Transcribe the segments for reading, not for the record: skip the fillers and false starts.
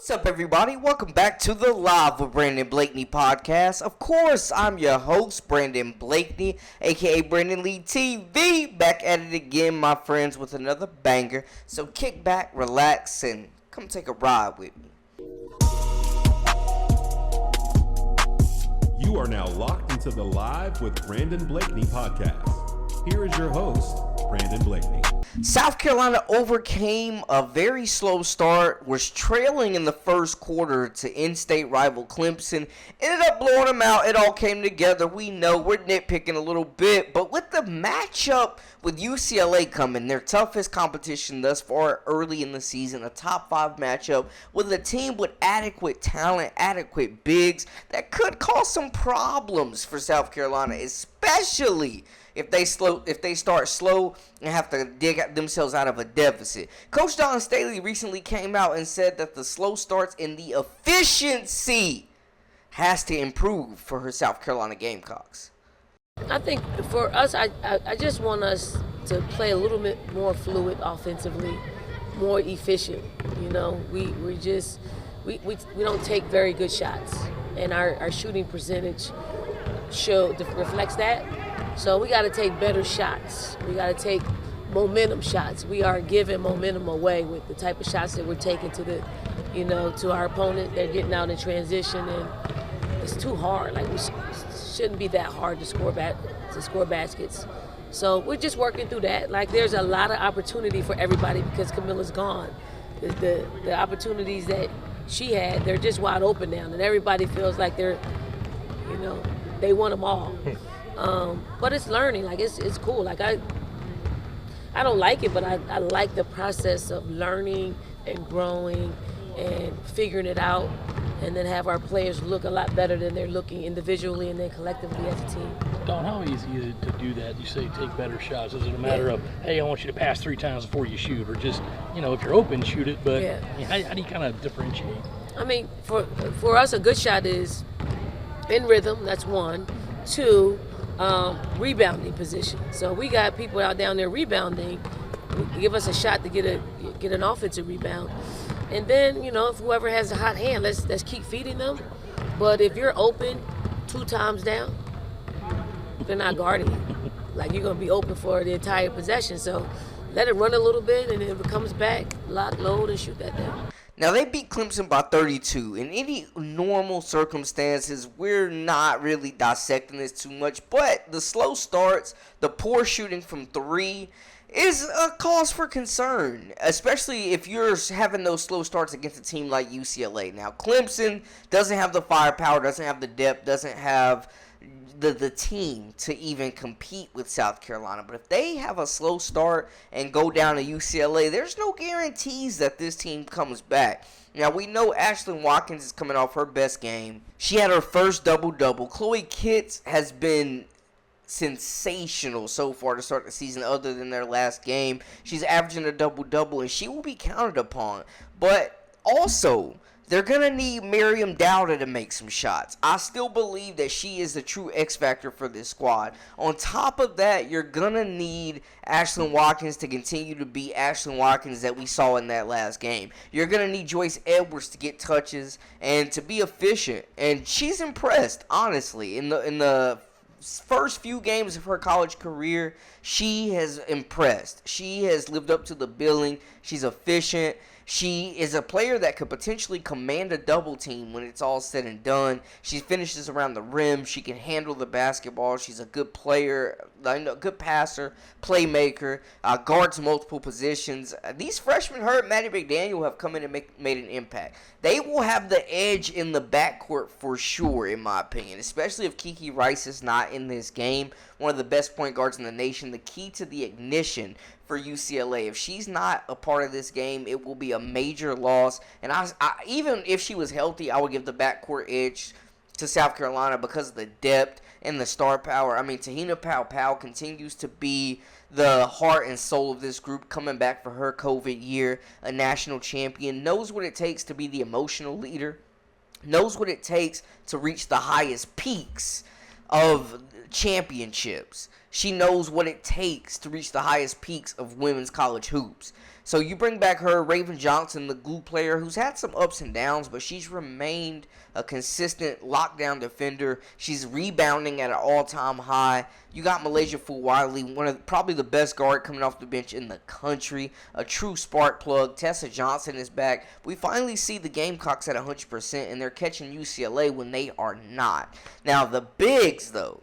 What's up, everybody? Welcome back to the Live with Brandon Blakeney podcast. Of course, I'm your host, Brandon Blakeney, aka Brandon Lee TV. Back at it again, my friends, with another banger. So kick back, relax, and come take a ride with me. You are now locked into the Live with Brandon Blakeney podcast. Here is your host, Brandon Blakeney. South Carolina overcame a very slow start, was trailing in the first quarter to in-state rival Clemson, ended up blowing them out. It all came together. We know we're nitpicking a little bit, but with the matchup with UCLA coming, their toughest competition thus far early in the season, a top 5 matchup with a team with adequate talent, adequate bigs, that could cause some problems for South Carolina, especially if they start slow and have to dig themselves out of a deficit. Coach Staley recently came out and said that the slow starts and the efficiency has to improve for her South Carolina Gamecocks. I think for us, I just want us to play a little bit more fluid offensively, more efficient. You know, we don't take very good shots, and our shooting percentage reflects that. So we got to take better shots. We got to take momentum shots. We are giving momentum away with the type of shots that we're taking to our opponent. They're getting out in transition, and it's too hard. Like, we shouldn't be that hard to score baskets. So we're just working through that. Like, there's a lot of opportunity for everybody because Camilla's gone. The opportunities that she had, they're just wide open now, and everybody feels like they want them all. But it's learning. Like, it's cool. Like, I don't like it, but I like the process of learning and growing and figuring it out, and then have our players look a lot better than they're looking individually and then collectively as a team. Don, how easy is it to do that? You say take better shots. Is it a matter of, hey, I want you to pass 3 times before you shoot, or just, if you're open, shoot it? But how do you kind of differentiate? I mean, for us, a good shot is in rhythm. That's 1. 2, rebounding position. So we got people out down there rebounding. Give us a shot to get an offensive rebound, and then if whoever has a hot hand, let's keep feeding them. But if you're open 2 times down, they're not guarding you. Like, you're gonna be open for the entire possession. So let it run a little bit, and if it comes back, lock, load, and shoot that down. Now, they beat Clemson by 32. In any normal circumstances, we're not really dissecting this too much, but the slow starts, the poor shooting from 3 is a cause for concern, especially if you're having those slow starts against a team like UCLA. Now, Clemson doesn't have the firepower, doesn't have the depth, doesn't have the team to even compete with South Carolina. But if they have a slow start and go down to UCLA, there's no guarantees that this team comes back. Now, we know Ashlyn Watkins is coming off her best game. She had her first double-double. Chloe Kitts has been sensational so far to start the season, other than their last game. She's averaging a double-double, and she will be counted upon. But also, they're going to need Miriam Dowda to make some shots. I still believe that she is the true X factor for this squad. On top of that, you're going to need Ashlyn Watkins to continue to be Ashlyn Watkins that we saw in that last game. You're going to need Joyce Edwards to get touches and to be efficient. And she's impressed, honestly. In the first few games of her college career, she has impressed. She has lived up to the billing. She's efficient. She is a player that could potentially command a double team when it's all said and done. She finishes around the rim. She can handle the basketball. She's a good player, a good passer, playmaker, guards multiple positions. These freshmen, her and Maddie McDaniel, have come in and made an impact. They will have the edge in the backcourt for sure, in my opinion, especially if Kiki Rice is not in this game. One of the best point guards in the nation. The key to the ignition for UCLA. If she's not a part of this game, it will be a major loss. And I even if she was healthy, I would give the backcourt edge to South Carolina because of the depth and the star power. I mean, Tahina Powell continues to be the heart and soul of this group, coming back for her COVID year, a national champion, knows what it takes to be the emotional leader, knows what it takes to reach the highest peaks of championships. She knows what it takes to reach the highest peaks of women's college hoops. So you bring back her, Raven Johnson, the glue player, who's had some ups and downs, but she's remained a consistent lockdown defender. She's rebounding at an all-time high. You got Malaysia Fulwiley, one of probably the best guard coming off the bench in the country, a true spark plug. Tessa Johnson is back. We finally see the Gamecocks at 100%, and they're catching UCLA when they are not. Now, the bigs, though,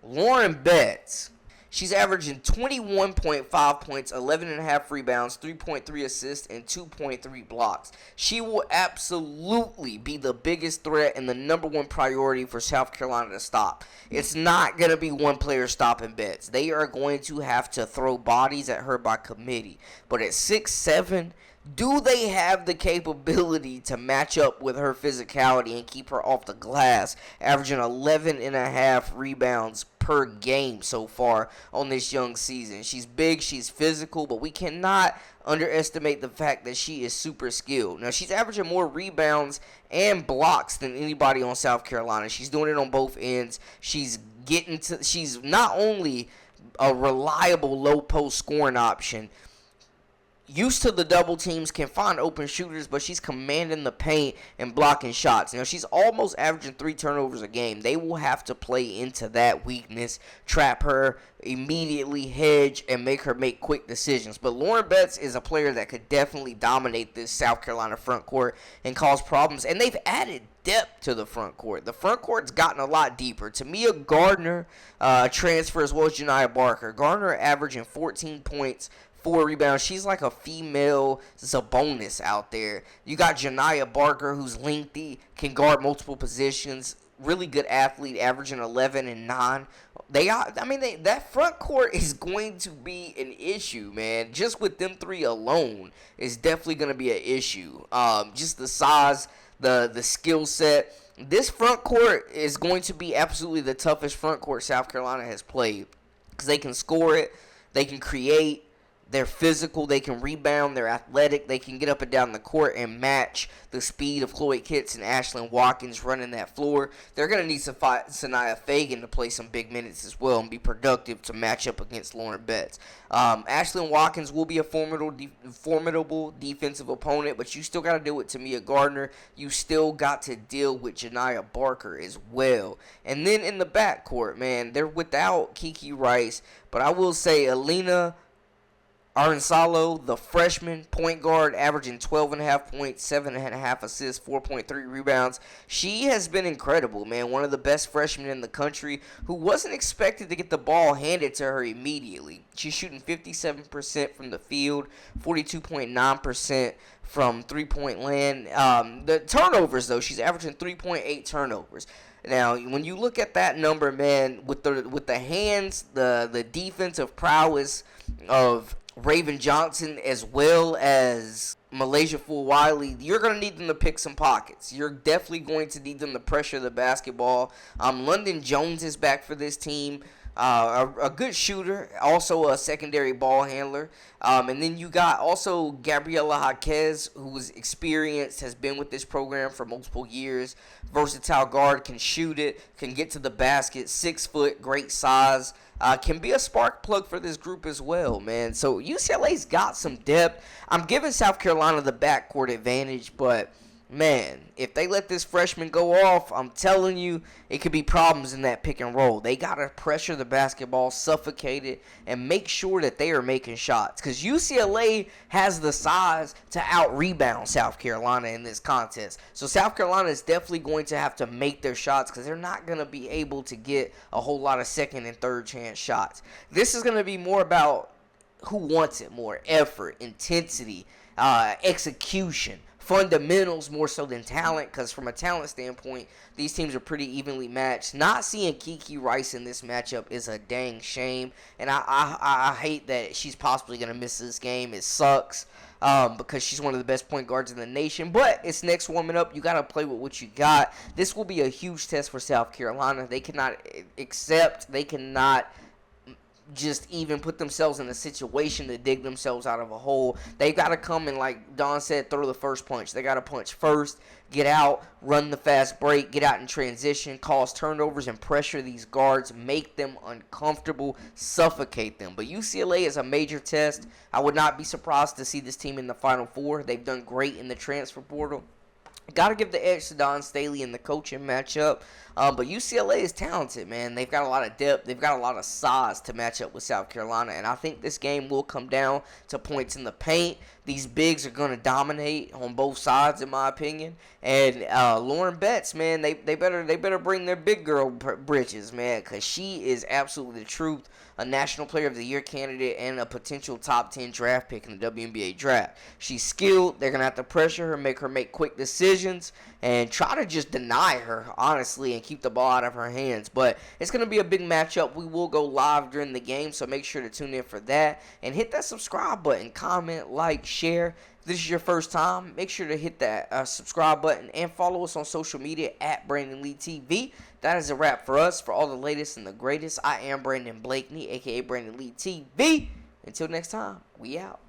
Lauren Betts. She's averaging 21.5 points, 11.5 rebounds, 3.3 assists, and 2.3 blocks. She will absolutely be the biggest threat and the number one priority for South Carolina to stop. It's not going to be one player stopping Betts. They are going to have to throw bodies at her by committee. But at 6'7", do they have the capability to match up with her physicality and keep her off the glass, averaging 11.5 rebounds per game so far on this young season? She's big, she's physical, but we cannot underestimate the fact that she is super skilled. Now, she's averaging more rebounds and blocks than anybody on South Carolina. She's doing it on both ends. She's not only a reliable low post scoring option, used to the double teams, can find open shooters, but she's commanding the paint and blocking shots. Now, she's almost averaging 3 turnovers a game. They will have to play into that weakness, trap her, immediately hedge, and make her make quick decisions. But Lauren Betts is a player that could definitely dominate this South Carolina front court and cause problems. And they've added depth to the front court. The front court's gotten a lot deeper. Tamia Gardner transfer, as well as Janiah Barker. Gardner averaging 14 points, 4 rebounds. She's like a female Sabonis out there. You got Janiah Barker, who's lengthy, can guard multiple positions, really good athlete, averaging 11 and 9. That front court is going to be an issue, man. Just with them 3 alone is definitely going to be an issue. Just the size, the skill set. This front court is going to be absolutely the toughest front court South Carolina has played, because they can score it, they can create, they're physical, they can rebound, they're athletic, they can get up and down the court and match the speed of Chloe Kitts and Ashlyn Watkins running that floor. They're going to need Sanaya Fagan to play some big minutes as well and be productive to match up against Lauren Betts. Ashlyn Watkins will be a formidable defensive opponent, but you still got to deal with Tamia Gardner. You still got to deal with Janiah Barker as well. And then in the backcourt, man, they're without Kiki Rice, but I will say Alina Arinsalo, the freshman point guard, averaging 12.5 points, 7.5 assists, 4.3 rebounds. She has been incredible, man. One of the best freshmen in the country, who wasn't expected to get the ball handed to her immediately. She's shooting 57% from the field, 42.9% from three-point land. The turnovers, though, she's averaging 3.8 turnovers. Now, when you look at that number, man, with the hands, the defensive prowess of Raven Johnson as well as Malaysia Fulwiley, you're going to need them to pick some pockets. You're definitely going to need them to pressure the basketball. London Jones is back for this team. A good shooter, also a secondary ball handler. And then you got also Gabriela Jaquez, who is experienced, has been with this program for multiple years. Versatile guard, can shoot it, can get to the basket, 6 foot, great size. Can be a spark plug for this group as well, man. So UCLA's got some depth. I'm giving South Carolina the backcourt advantage, but man, if they let this freshman go off, I'm telling you, it could be problems in that pick and roll. They got to pressure the basketball, suffocate it, and make sure that they are making shots. Because UCLA has the size to out-rebound South Carolina in this contest. So South Carolina is definitely going to have to make their shots, because they're not going to be able to get a whole lot of second and third chance shots. This is going to be more about who wants it more: effort, intensity, execution, fundamentals more so than talent, because from a talent standpoint, these teams are pretty evenly matched. Not seeing Kiki Rice in this matchup is a dang shame, and I hate that she's possibly going to miss this game. It sucks because she's one of the best point guards in the nation, but it's next warming up. You got to play with what you got. This will be a huge test for South Carolina. They cannot just even put themselves in a situation to dig themselves out of a hole. They've got to come and, like Don said, throw the first punch. They got to punch first, get out, run the fast break, get out in transition, cause turnovers and pressure these guards, make them uncomfortable, suffocate them. But UCLA is a major test. I would not be surprised to see this team in the Final Four. They've done great in the transfer portal. Got to give the edge to Don Staley in the coaching matchup. But UCLA is talented, man. They've got a lot of depth. They've got a lot of size to match up with South Carolina. And I think this game will come down to points in the paint. These bigs are going to dominate on both sides, in my opinion. And Lauren Betts, man, they better bring their big girl britches, man, because she is absolutely the truth. A National Player of the Year candidate and a potential top 10 draft pick in the WNBA draft. She's skilled. They're going to have to pressure her make quick decisions, and try to just deny her, honestly, and keep the ball out of her hands. But it's going to be a big matchup. We will go live during the game, so make sure to tune in for that. And hit that subscribe button, comment, like, share. If this is your first time, make sure to hit that subscribe button and follow us on social media at Brandon Lee TV. That is a wrap for us. For all the latest and the greatest, I am Brandon Blakeney, a.k.a. Brandon Lee TV. Until next time, we out.